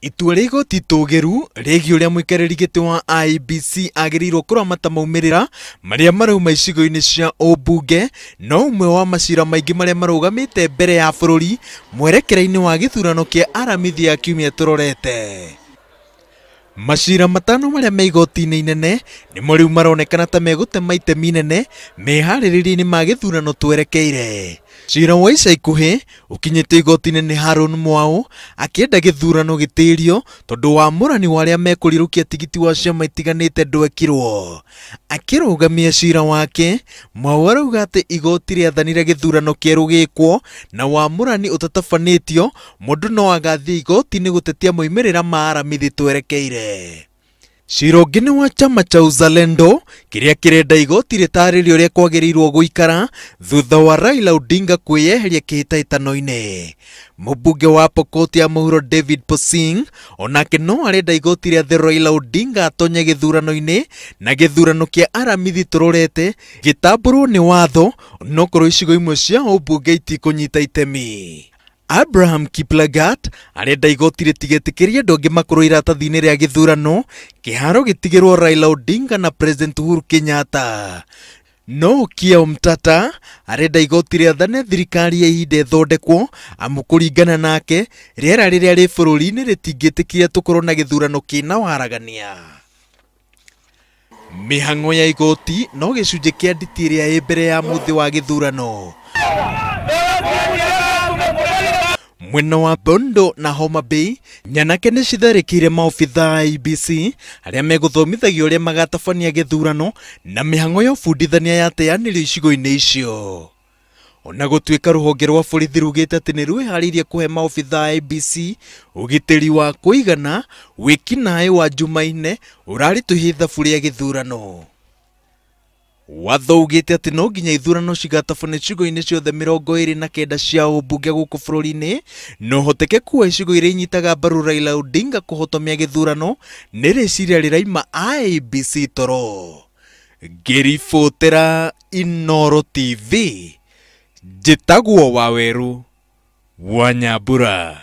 Itua rĩa igoti tũgĩru rĩgiĩ ũrĩa mũikarĩri gĩtĩ wa IEBC agĩrĩirwo kũramata maumĩrĩra marĩa marauma icigo-inĩ cia ũmbunge no ũmwe wa macira maingĩ marĩa marũgamĩte mbere ya bũrũri mwerekera-inĩ wa gĩthurano kĩa aramithi ya kiumia tũrorete. Macira matano marĩa me igoti-inĩ inene nĩmo rĩu maronekana ta megũtema itemi inene meharĩrĩria-inĩ ma gĩthurano twerekeire. Cira wa ica ikuhĩ ũkinyĩte igoti-inĩ nĩ Harũni Mwau akĩenda gĩthurano gĩtĩrio tondũ wamũrani wa arĩa mekũrirũkia tigiti wa ciama itiganĩte ndwekirwo. Akĩrũgamia cira wake, Mwau arauga atĩ igoti rĩathanire gĩthurano kĩerũ gĩkwo na wamũrani ũtatabanĩtio mũndũ no agathiĩ igoti-inĩ gũtetia moimĩrĩra ma aramithi twerekeire. Cira ũngĩ nĩ wa chama cha Uzalendo kĩrĩa kĩrenda igoti rĩtarĩrie ũrĩa kwagĩrĩirwo gũikara thutha wa Raila Odinga kwĩyeheria kĩhĩtahĩtano-inĩ. Mũmbunge wa Pokot ya mũhuro David Posing onake no arenda igoti rĩa the Raila Odinga atonye gĩthurano-inĩ na gĩthurano kĩa aramithi tũrorete gĩtambũrwo nĩ watho nokorwo icigo imwe cia ũmbunge itikũnyita itemi. Abraham Kiplagat arenda igoti rĩtigetĩkĩrie andũ angĩ makorwo iratathi-inĩ rĩa gĩthurano kĩharo gĩtigĩrwo Raila Odinga na President Uhuru Kenyatta. No Okiya Omtata arenda igoti rĩathane thirikari ya ihinda ĩthondekwo amu kũringana nake rĩera rĩrĩa rĩ bũrũri-inĩ rĩtingĩtĩkĩria tũkorwo na gĩthurano kĩna waragania. Mĩhang'o ya igoti no gĩcunjĩ kĩa nditi ĩrĩa ĩ mbere ya mũthĩ wa gĩthurano. Mwena wa Bondo na Homa Bay, nyanake nĩ citharĩkĩire maobitha a IEBC arĩa megũthomithagio ũrĩa magatabania gĩthurano na mĩhang'o ya ũbundithania yateanĩrio icigo-inĩ icio. Ona gũtuĩka rũhonge rwa borithi rugĩte atĩ nĩ rwĩharĩirie kũhe maobitha a IEBC ũgitĩri wa kũigana, wĩkinaĩ wa Jumaine ũraritũhia ithabu rĩa gĩthurano. Watho ugĩte atĩ no nginya ithurano cigatabanio icigo-inĩ ciothe 29 cia ũmbunge gũkũ bũrũri-inĩ no ũhotekeku wa icigo iria inyitaga mbaru Raila Odinga kũhotomia gĩthurano nĩ rĩciria rĩraima IEBC toro. Ngĩribotera Inooro TV, njĩtagwo Waweru wa Nyambura.